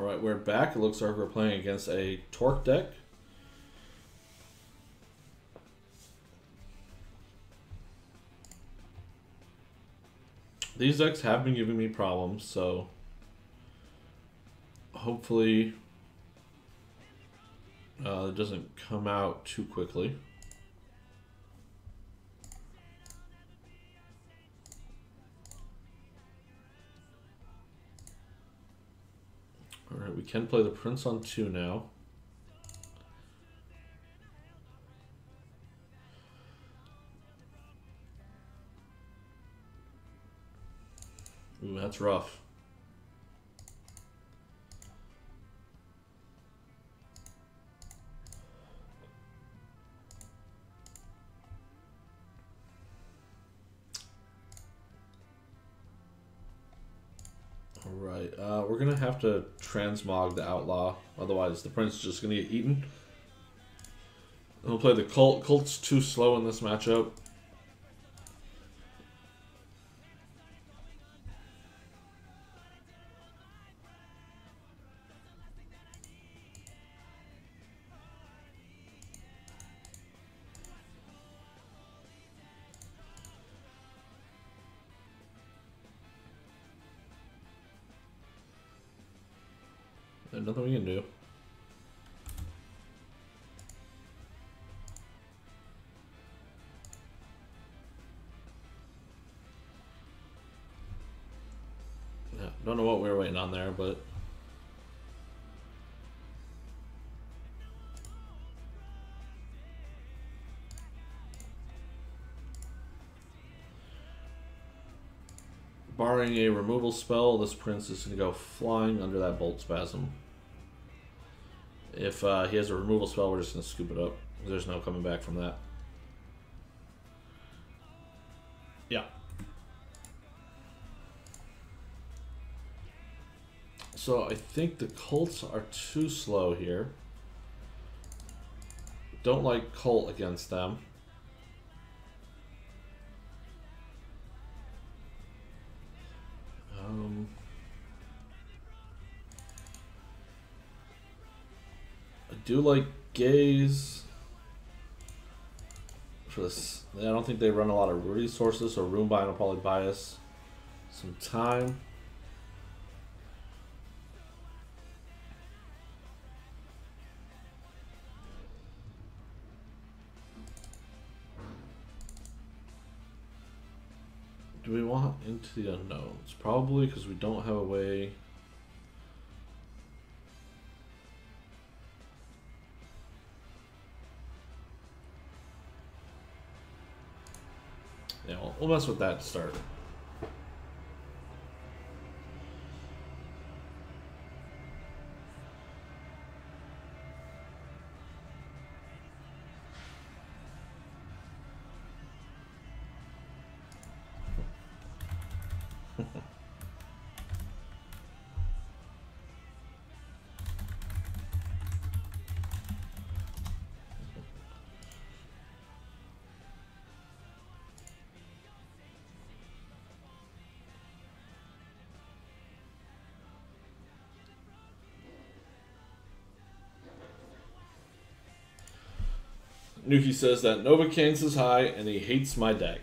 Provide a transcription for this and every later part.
Alright, we're back. It looks like we're playing against a Torque deck. These decks have been giving me problems, so hopefully it doesn't come out too quickly. Alright, we can play the Prince on 2 now. Ooh, that's rough. Alright, we're going to have to transmog the Outlaw, otherwise the Prince is just going to get eaten. And we'll play the Cult. Cult's too slow in this matchup. There's nothing we can do. Yeah, don't know what we were waiting on there, but barring a removal spell, this Prince is going to go flying under that Bolt Spasm. If he has a removal spell, we're just going to scoop it up. There's no coming back from that. Yeah. So I think the Cults are too slow here. Don't like Cult against them. I do like Gaze for this. I don't think they run a lot of resources, so Runebind will probably buy us some time. Do we want Into the Unknowns? Probably, because we don't have a way. Yeah, we'll mess with that to start. Nuki says that Novocaine is high and he hates my deck.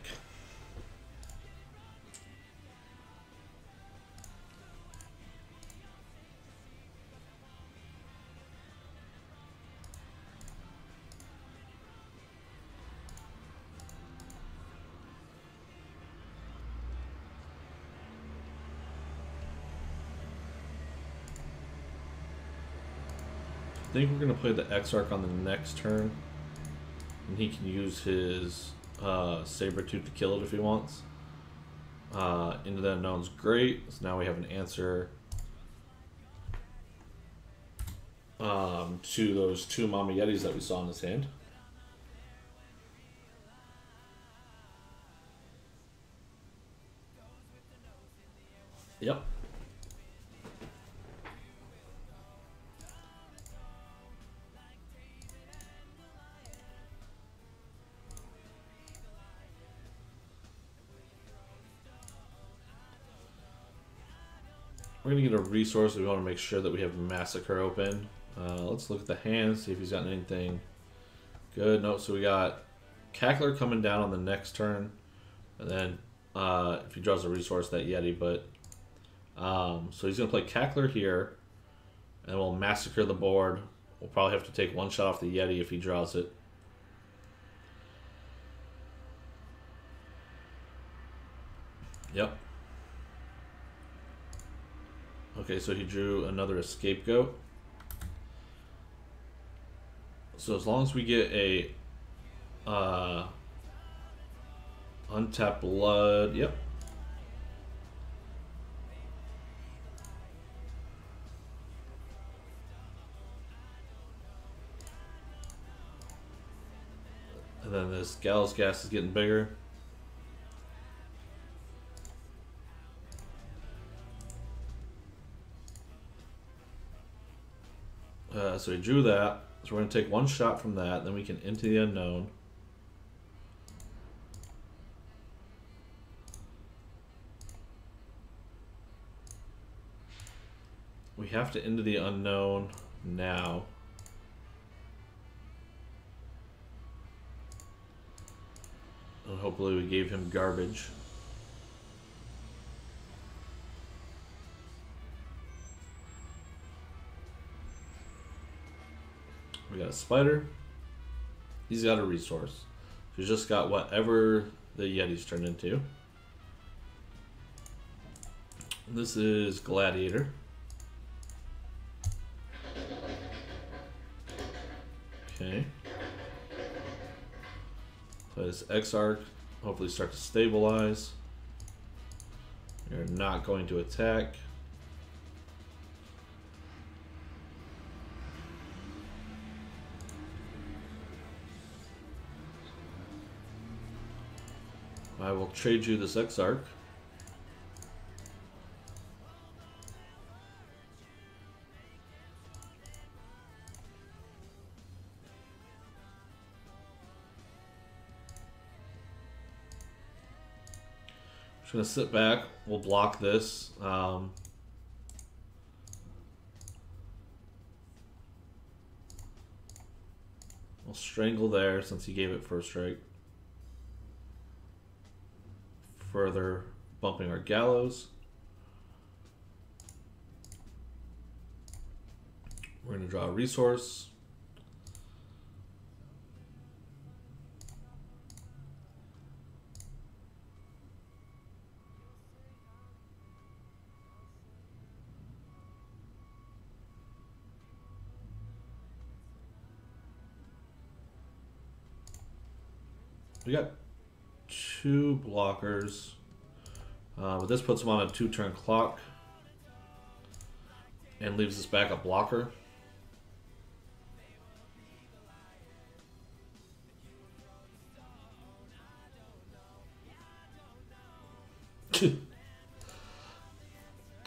I think we're going to play the Exarch on the next turn. And he can use his Sabertooth to kill it if he wants. Into the Unknown's great. So now we have an answer to those 2 Mama Yetis that we saw in his hand. Yep. We're gonna get a resource. We want to make sure that we have Massacre open. Let's look at the hand, see if he's got anything good. No, so we got Cackler coming down on the next turn, and then if he draws a resource, that Yeti. But so he's gonna play Cackler here, and we'll Massacre the board. We'll probably have to take one shot off the Yeti if he draws it. Yep. Okay, so he drew another Scapegoat. So as long as we get a untapped blood, yep. And then this Gallows Gas is getting bigger. So he drew that. So we're going to take one shot from that. Then we can Into the Unknown. We have to Into the Unknown now. And hopefully we gave him garbage. We got a spider. He's got a resource. He's just got whatever the Yeti's turned into. This is Gladiator. Okay. Play this Exarch. Hopefully start to stabilize. You're not going to attack. I will trade you this Exarch. Just gonna sit back. We'll block this. We'll strangle there since he gave it first strike. Further bumping our Gallows. We're going to draw a resource. We got two blockers, but this puts him on a 2-turn clock and leaves us back a blocker.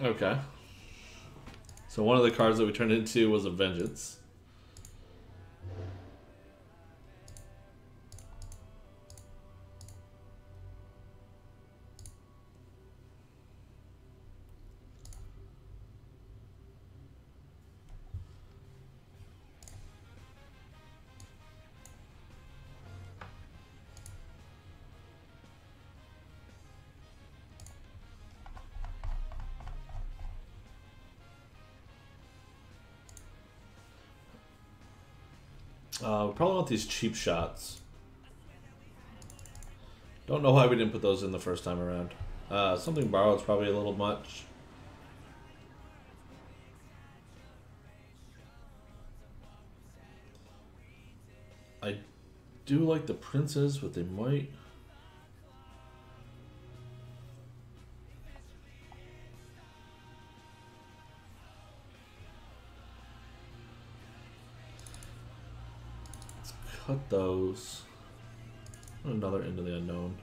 Okay. So one of the cards that we turned into was a Vengeance. We probably want these cheap shots. Don't know why we didn't put those in the first time around. Something borrowed is probably a little much. I do like the princes, but they might... Cut those. Another Into the Unknown.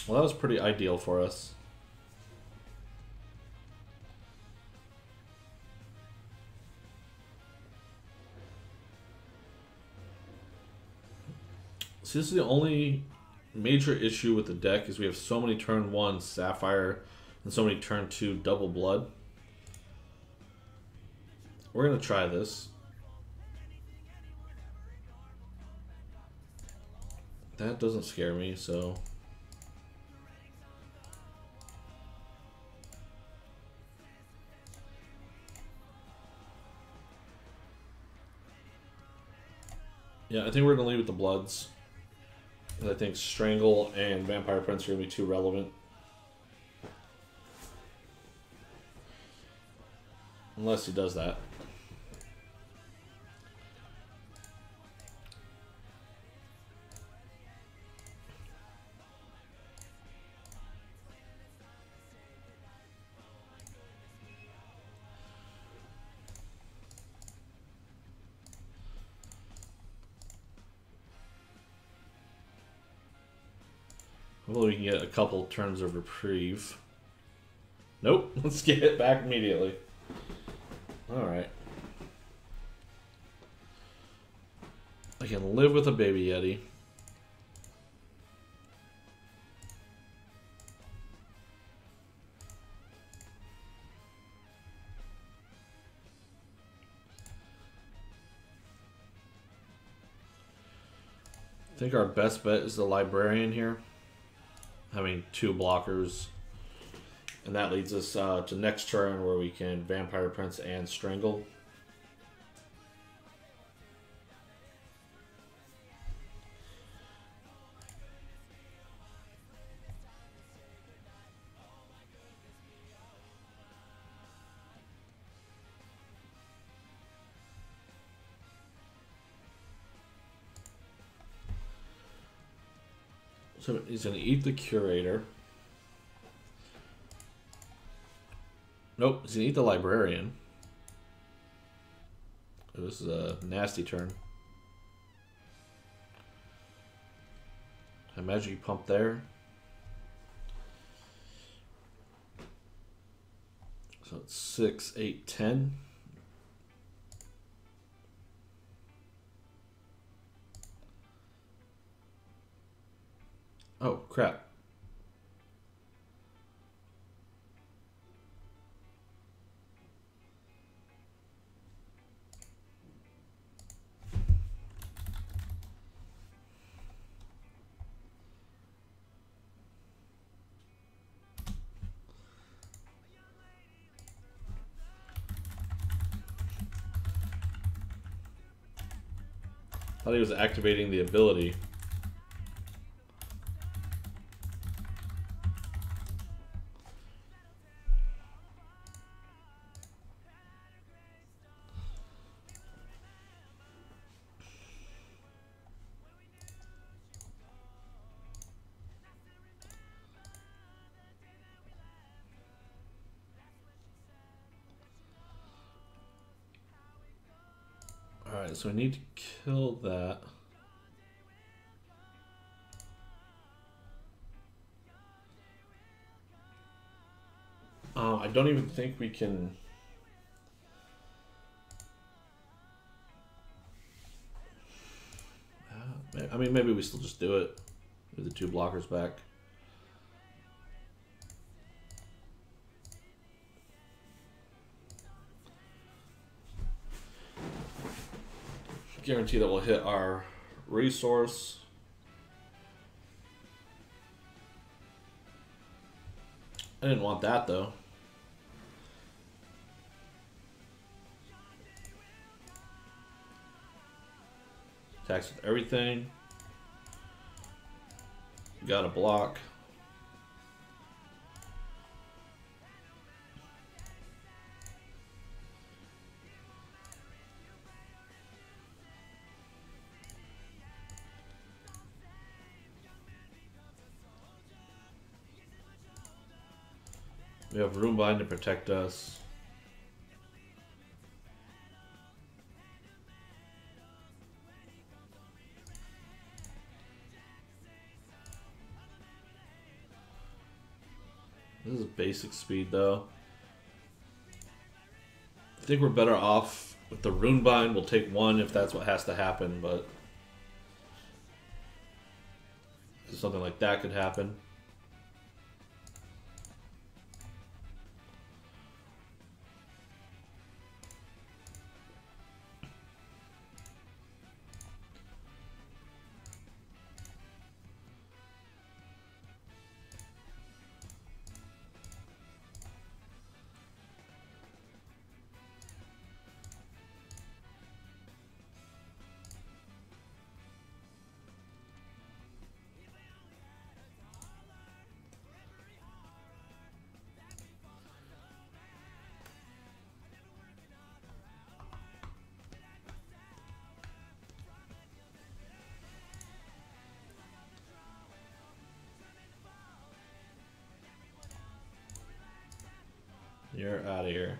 Well, that was pretty ideal for us. See, this is the only major issue with the deck is we have so many turn 1 Sapphire and so many turn 2 Double Blood. We're going to try this. That doesn't scare me, so... Yeah, I think we're going to leave with the Bloods. I think Strangle and Vampire Prince are going to be too relevant. Unless he does that. Hopefully we can get a couple turns of reprieve. Nope, let's get it back immediately. Alright. I can live with a baby Yeti. I think our best bet is the Librarian here. Having 2 blockers. And that leads us to next turn where we can Vampire Prince and Strangle. So he's going to eat the Curator. Nope, he's going to eat the Librarian. Oh, this is a nasty turn. I imagine you pump there. So it's 6, 8, 10. Oh, crap. Thought he was activating the ability. Alright, so we need to kill that. I don't even think we can... I mean, maybe we still just do it with the 2 blockers back. Guarantee that we'll hit our resource. I didn't want that though. Attacks with everything. Got a block. We have Runebind to protect us. This is basic speed though. I think we're better off with the Runebind. We'll take 1 if that's what has to happen, but something like that could happen. You're out of here.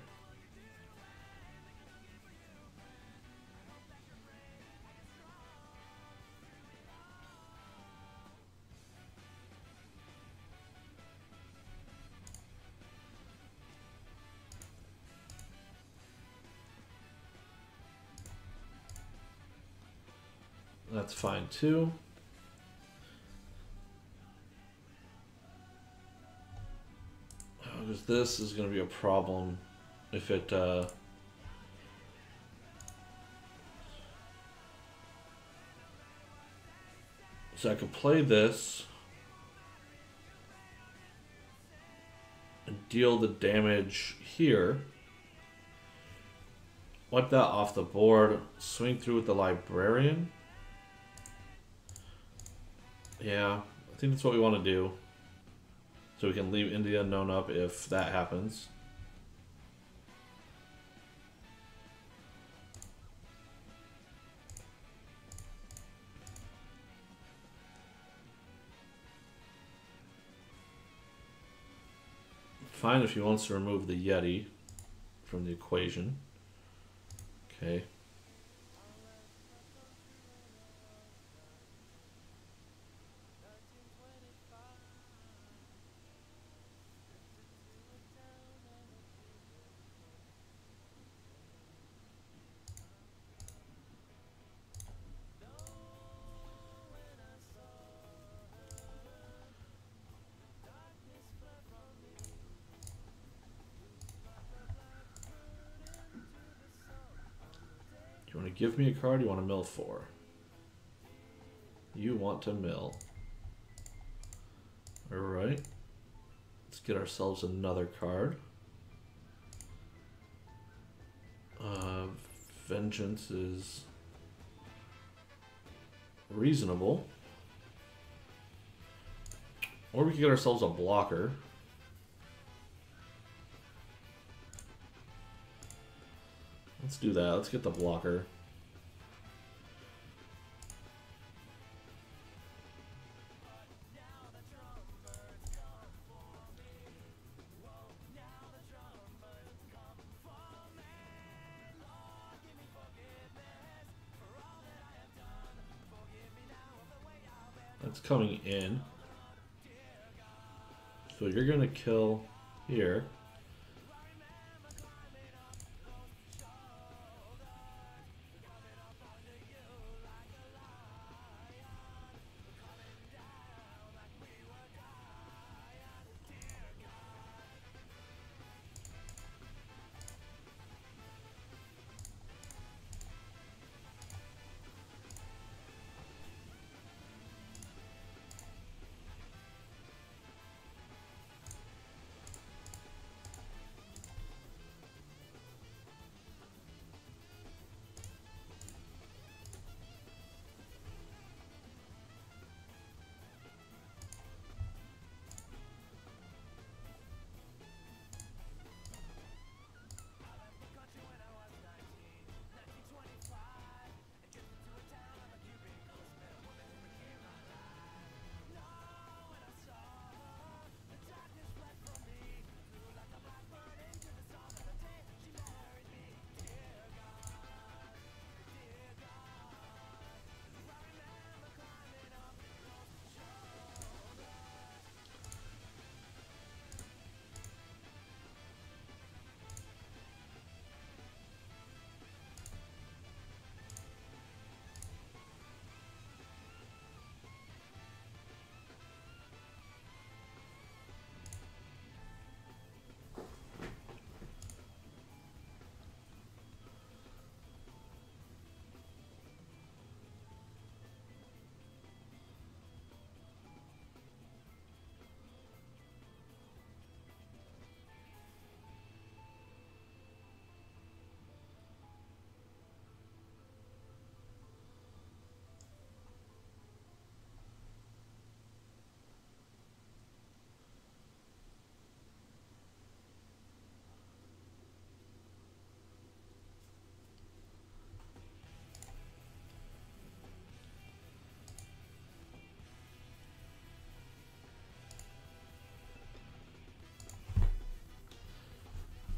That's fine too. Because this is going to be a problem if it so I could play this and deal the damage here, wipe that off the board, swing through with the librarian. Yeah, I think that's what we want to do. So we can leave Into the Unknown up if that happens. Fine if he wants to remove the Yeti from the equation. Okay. You want to give me a card? You want to mill 4? You want to mill. Alright. Let's get ourselves another card. Vengeance is reasonable. Or we could get ourselves a blocker. Let's do that. Let's get the blocker. That's coming in. So you're going to kill here.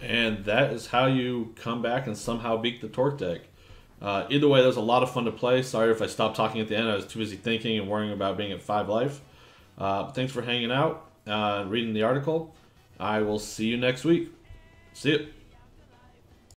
And that is how you come back and somehow beat the Torque deck. Either way, that was a lot of fun to play. Sorry if I stopped talking at the end. I was too busy thinking and worrying about being at 5 life. Thanks for hanging out and reading the article. I will see you next week. See you.